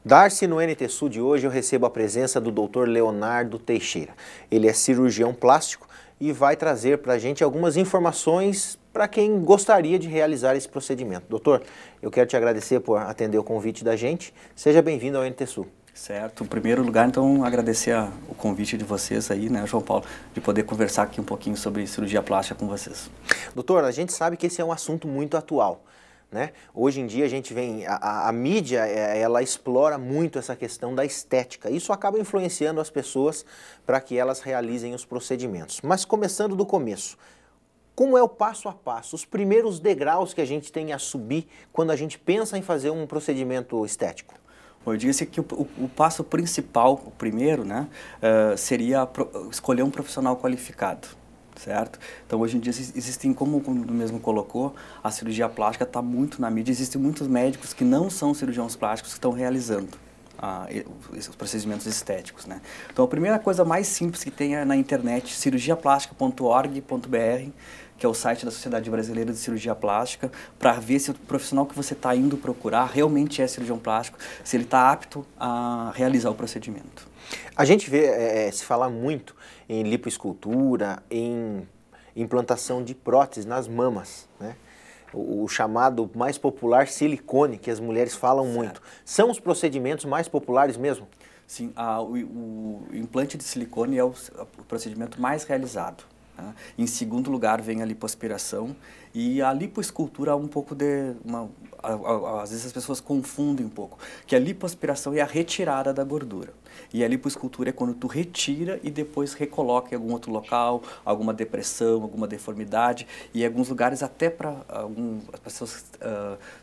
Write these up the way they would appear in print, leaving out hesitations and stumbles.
Darcy, no NT Sul de hoje eu recebo a presença do Dr. Leonardo Teixeira. Ele é cirurgião plástico e vai trazer para a gente algumas informações para quem gostaria de realizar esse procedimento. Doutor, eu quero te agradecer por atender o convite da gente. Seja bem-vindo ao NT Sul. Certo. Em primeiro lugar, então, agradecer o convite de vocês aí, né, João Paulo, de poder conversar aqui um pouquinho sobre cirurgia plástica com vocês. Doutor, a gente sabe que esse é um assunto muito atual, né? Hoje em dia a gente vem, a mídia, ela explora muito essa questão da estética. Isso acaba influenciando as pessoas para que elas realizem os procedimentos. Mas começando do começo, como é o passo a passo, os primeiros degraus que a gente tem a subir quando a gente pensa em fazer um procedimento estético? Eu disse que o passo principal, o primeiro, né, seria escolher um profissional qualificado, certo? Então, hoje em dia, existem, como o mesmo colocou, a cirurgia plástica está muito na mídia, existem muitos médicos que não são cirurgiões plásticos que estão realizando os procedimentos estéticos, né? Então, a primeira coisa mais simples que tem é na internet, cirurgiaplastica.org.br, que é o site da Sociedade Brasileira de Cirurgia Plástica, para ver se o profissional que você está indo procurar realmente é cirurgião plástico, se ele está apto a realizar o procedimento. A gente vê se falar muito em lipoescultura, em implantação de prótese nas mamas, né? O chamado mais popular silicone, que as mulheres falam muito. São os procedimentos mais populares mesmo? Sim, o implante de silicone é o procedimento mais realizado. Em segundo lugar vem a lipoaspiração e a lipoescultura um pouco às vezes as pessoas confundem um pouco, que a lipoaspiração é a retirada da gordura e a lipoescultura é quando tu retira e depois recoloca em algum outro local, alguma depressão, alguma deformidade, e em alguns lugares até para as pessoas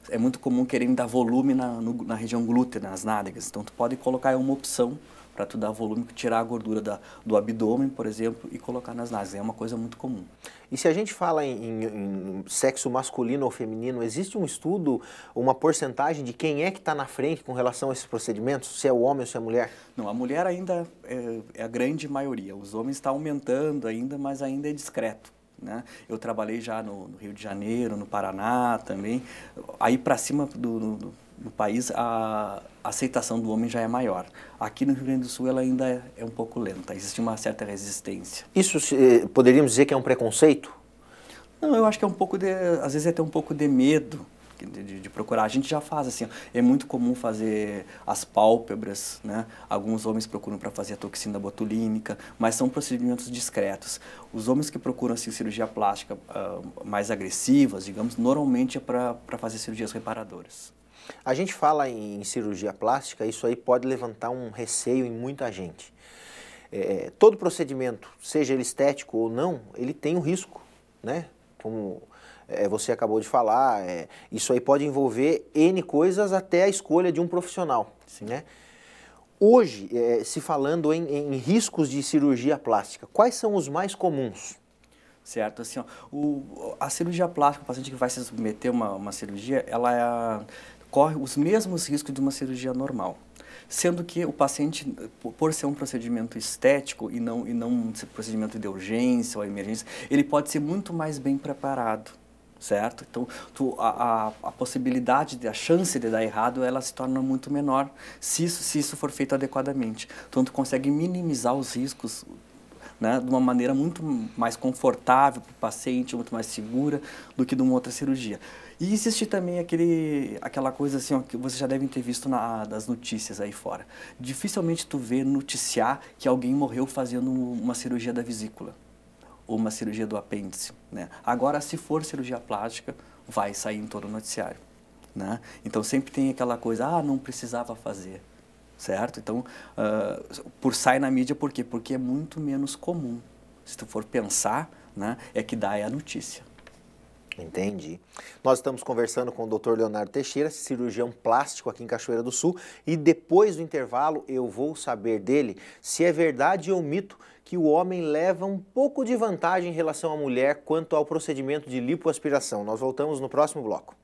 é muito comum querem dar volume na região glútea, nas nádegas, então tu pode colocar uma opção para tu dar volume, tirar a gordura do abdômen, por exemplo, e colocar nas nádegas. É uma coisa muito comum. E se a gente fala em sexo masculino ou feminino, existe um estudo, uma porcentagem de quem é que está na frente com relação a esses procedimentos? Se é o homem ou se é a mulher? Não, a mulher ainda é a grande maioria. Os homens estão aumentando ainda, mas ainda é discreto, né? Eu trabalhei já no Rio de Janeiro, no Paraná também. Aí para cima no país a aceitação do homem já é maior. Aqui no Rio Grande do Sul ela ainda é um pouco lenta, existe uma certa resistência. Isso poderíamos dizer que é um preconceito? Não, eu acho que é um pouco às vezes é até um pouco de medo de procurar. A gente já faz assim, é muito comum fazer as pálpebras, né? Alguns homens procuram para fazer a toxina botulínica, mas são procedimentos discretos. Os homens que procuram assim, cirurgia plástica mais agressivas, digamos, normalmente é para fazer cirurgias reparadoras. A gente fala em cirurgia plástica, isso aí pode levantar um receio em muita gente. Todo procedimento, seja ele estético ou não, ele tem um risco, né? Como você acabou de falar, isso aí pode envolver N coisas até a escolha de um profissional, né? Hoje, se falando em riscos de cirurgia plástica, quais são os mais comuns? Certo, assim, ó, a cirurgia plástica, o paciente que vai se submeter a uma cirurgia, ela corre os mesmos riscos de uma cirurgia normal. Sendo que o paciente, por ser um procedimento estético e não um procedimento de urgência ou emergência, ele pode ser muito mais bem preparado, certo? Então, a possibilidade, a chance de dar errado, ela se torna muito menor se isso for feito adequadamente. Então, tu consegue minimizar os riscos, né, de uma maneira muito mais confortável para o paciente, muito mais segura do que de uma outra cirurgia. E existe também aquela coisa assim, ó, que vocês já devem ter visto das notícias aí fora. Dificilmente tu vê noticiar que alguém morreu fazendo uma cirurgia da vesícula ou uma cirurgia do apêndice, né? Agora, se for cirurgia plástica, vai sair em todo o noticiário, né? Então sempre tem aquela coisa, não precisava fazer. Certo? Então, sai na mídia por quê? Porque é muito menos comum. Se tu for pensar, né, é que dá a notícia. Entendi. Nós estamos conversando com o Dr. Leonardo Teixeira, cirurgião plástico aqui em Cachoeira do Sul, e depois do intervalo eu vou saber dele se é verdade ou mito que o homem leva um pouco de vantagem em relação à mulher quanto ao procedimento de lipoaspiração. Nós voltamos no próximo bloco.